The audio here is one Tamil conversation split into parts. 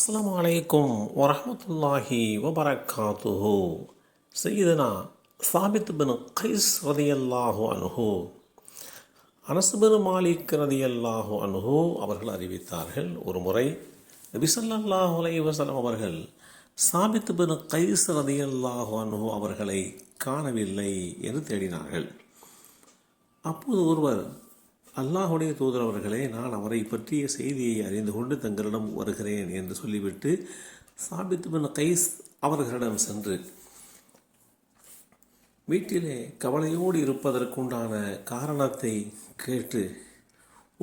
அஸ்ஸலாமு அலைக்கும் வரஹ்மத்துல்லாஹி வபரகாத்துஹு. சையதுனா சாபித் பின் கைஸ் ரதியல்லாஹு அன்ஹு, அனஸ் பின் மாலிக் ரதியல்லாஹு அன்ஹு அவர்கள் அறிவித்தார்கள், ஒரு முறை நபி ஸல்லல்லாஹு அலைஹி வஸல்லம் அவர்கள் சாபித் பின் கைஸ் ரதியல்லாஹு அன்ஹு அவர்களை காணவில்லை என்று தேடினார்கள். அப்போது ஒருவர், அல்லாஹுடைய தூதர் அவர்களே, நான் அவரை பற்றிய செய்தியை அறிந்து கொண்டு தங்களிடம் வருகிறேன் என்று சொல்லிவிட்டு சாபித் பின் கைஸ் அவர்களிடம் சென்று வீட்டிலே கவலையோடு இருப்பதற்குண்டான காரணத்தை கேட்டு,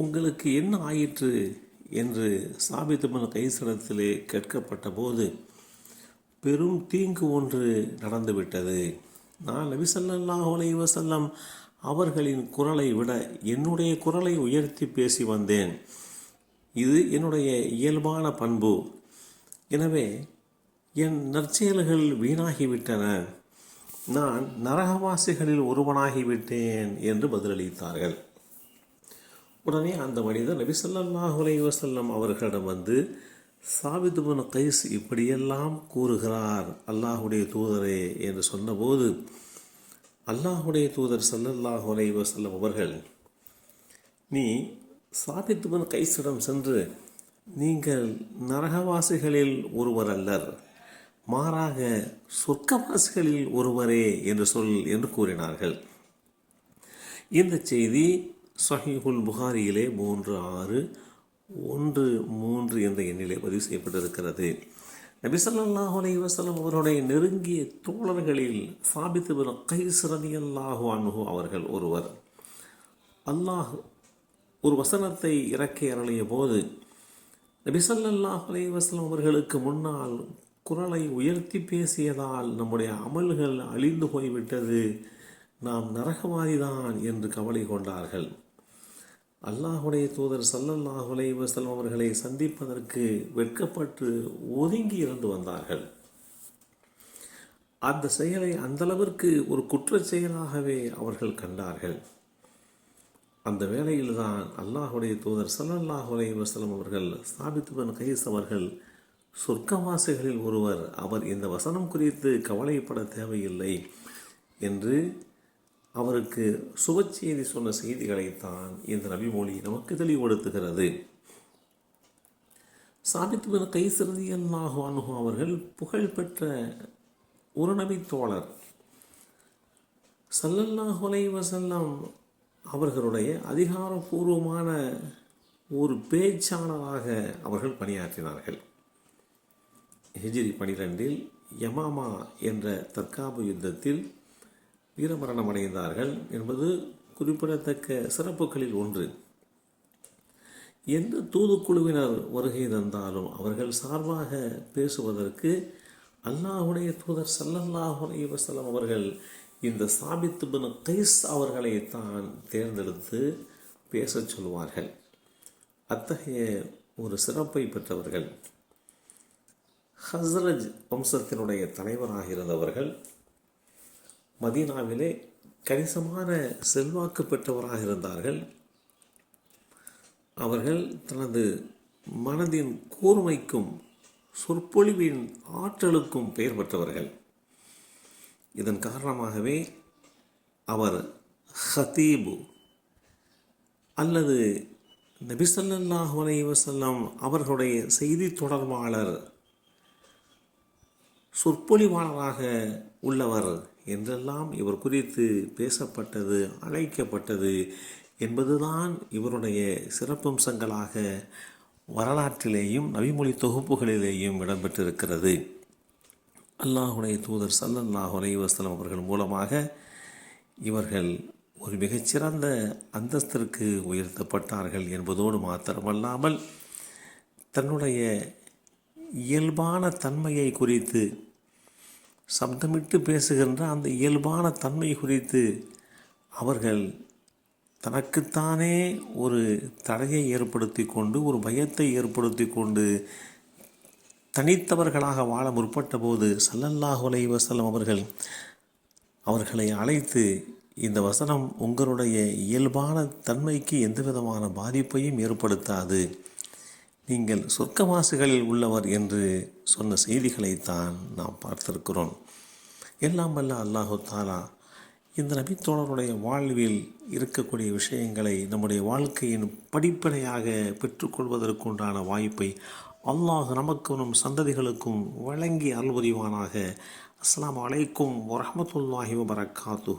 உங்களுக்கு என்ன ஆயிற்று என்று சாபித் பின் கைஸிடத்திலே கேட்கப்பட்ட போது, பெரும் தீங்கு ஒன்று நடந்துவிட்டது. நான் நபி ஸல்லல்லாஹு அலைஹி வஸல்லம் அவர்களின் குரலை விட என்னுடைய குரலை உயர்த்தி பேசி வந்தேன். இது என்னுடைய இயல்பான பண்பு. எனவே என் நற்செயல்கள் வீணாகிவிட்டன. நான் நரகவாசிகளில் ஒருவனாகிவிட்டேன் என்று பதிலளித்தார்கள். உடனே அந்த மனிதர் நபி ஸல்லல்லாஹு அலைஹி வஸல்லம் அவர்களிடம் வந்து, சாபித் பின் கைஸ் இப்படியெல்லாம் கூறுகிறார் அல்லாஹுடைய தூதரே என்று சொன்னபோது, அல்லாஹுடைய தூதர் ஸல்லல்லாஹு அலைஹி வஸல்லம் அவர்கள், நீ சாபித் பின் கைஸிடம் சென்று, நீங்கள் நரகவாசிகளில் ஒருவர் அல்லர், மாறாக சொர்க்கவாசிகளில் ஒருவரே என்று சொல் என்று கூறினார்கள். இந்த செய்தி ஸஹீஹுல் புகாரியிலே 3613 என்ற எண்ணிலே பதிவு செய்யப்பட்டிருக்கிறது. நபி ஸல்லல்லாஹு அலைஹி வஸல்லம் அவருடைய நெருங்கிய தோழர்களில் சாபித் பின் கைஸ் ரலியல்லாஹு அன்ஹு அவர்கள் ஒருவர். அல்லாஹ் ஒரு வசனத்தை இறக்கி அருளிய போது, நபி ஸல்லல்லாஹு அலைஹி வஸல்லம் அவர்களுக்கு முன்னால் குரலை உயர்த்தி பேசியதால் நம்முடைய அமல்கள் அழிந்து போய்விட்டது, நாம் நரகவாதிதான் என்று கவலை கொண்டார்கள். அல்லாஹுடைய தூதர் ஸல்லல்லாஹு அலைஹி வஸல்லம் அவர்களை சந்திப்பதற்கு வெட்கப்பட்டு ஒதுங்கி இருந்து வந்தார்கள். அந்த செயலை அந்தளவிற்கு ஒரு குற்றச் செயலாகவே அவர்கள் கண்டார்கள். அந்த வேளையில்தான் அல்லாஹுடைய தூதர் ஸல்லல்லாஹு அலைஹி வஸல்லம் அவர்கள், சாபித் பின் கைஸ் அவர்கள் சொர்க்கவாசிகளில் ஒருவர், அவர் இந்த வசனம் குறித்து கவலைப்பட தேவையில்லை என்று அவருக்கு சுபச்செய்தி சொன்ன செய்திகளைத்தான் இந்த நபிமொழி நமக்கு தெளிவுபடுத்துகிறது. சாபித் பின் கைஸ் ரலியல்லாஹு அன்ஹு அவர்கள் புகழ்பெற்ற ஒரு நபி தோழர். ஸல்லல்லாஹு அலைஹி வஸல்லம் அவர்களுடைய அதிகாரபூர்வமான ஒரு பேச்சாளராக அவர்கள் பணியாற்றினார்கள். ஹிஜ்ரி 12 யமாமா என்ற தற்காப்பு யுத்தத்தில் வீரமரணம் அடைந்தார்கள் என்பது குறிப்பிடத்தக்க சிறப்புகளில் ஒன்று. எந்த தூதுக்குழுவினர் வருகை தந்தாலும் அவர்கள் சார்பாக பேசுவதற்கு அல்லாஹுடைய தூதர் ஸல்லல்லாஹு அலைஹி வஸல்லம் அவர்கள் இந்த சாபித் பின் கைஸ் அவர்களைத்தான் தேர்ந்தெடுத்து பேசச் சொல்வார்கள். அத்தகைய ஒரு சிறப்பை பெற்றவர்கள். ஹஸ்ரஜ் வம்சத்தினுடைய தலைவராக இருந்தவர்கள். மதீனாவிலே கணிசமான செல்வாக்கு பெற்றவராக இருந்தார்கள். அவர்கள் தனது மனதின் கூர்மைக்கும் சொற்பொழிவின் ஆற்றலுக்கும் பெயர் பெற்றவர்கள். இதன் காரணமாகவே அவர் ஹதீபு அல்லது நபி ஸல்லல்லாஹு அலைஹி வஸல்லம் அவர்களுடைய செய்தி தொடர்பாளர், சொற்பொழிவாளராக உள்ளவர் என்றெல்லாம் இவர் குறித்து பேசப்பட்டது, அழைக்கப்பட்டது என்பதுதான் இவருடைய சிறப்பம்சங்களாக வரலாற்றிலேயும் நபிமொழி தொகுப்புகளிலேயும் இடம்பெற்றிருக்கிறது. அல்லாஹுடைய தூதர் ஸல்லல்லாஹு அலைஹி வஸல்லம் அவர்கள் மூலமாக இவர்கள் ஒரு மிகச்சிறந்த அந்தஸ்திற்கு உயர்த்தப்பட்டார்கள் என்பதோடு மாத்திரமல்லாமல், தன்னுடைய இயல்பான தன்மையை குறித்து, சப்தமிட்டு பேசுகின்ற அந்த இயல்பான தன்மை குறித்து அவர்கள் தனக்குத்தானே ஒரு தடையை ஏற்படுத்தி கொண்டு, ஒரு பயத்தை ஏற்படுத்தி கொண்டு தனித்தவர்களாக வாழ முற்பட்ட போது ஸல்லல்லாஹு அலைஹி வஸல்லம் அவர்கள் அவர்களை அழைத்து, இந்த வசனம் உங்களுடைய இயல்பான தன்மைக்கு எந்த விதமான பாதிப்பையும் ஏற்படுத்தாது, நீங்கள் சொர்க்கவாசிகளில் உள்ளவர் என்று சொன்ன செய்திகளைத்தான் நாம் பார்த்திருக்கிறோம். எல்லாம் வல்ல அல்லாஹு தாலா இந்த நபித்தோழருடைய வாழ்வில் இருக்கக்கூடிய விஷயங்களை நம்முடைய வாழ்க்கையின் படிப்பனையாக பெற்றுக்கொள்வதற்குண்டான வாய்ப்பை அல்லாஹ் நமக்கும் நம் சந்ததிகளுக்கும் வழங்கி அருள்புரிவானாக. அஸ்ஸலாமு அலைக்கும் வரஹ்மத்துல்லாஹி வபரகாத்துஹு.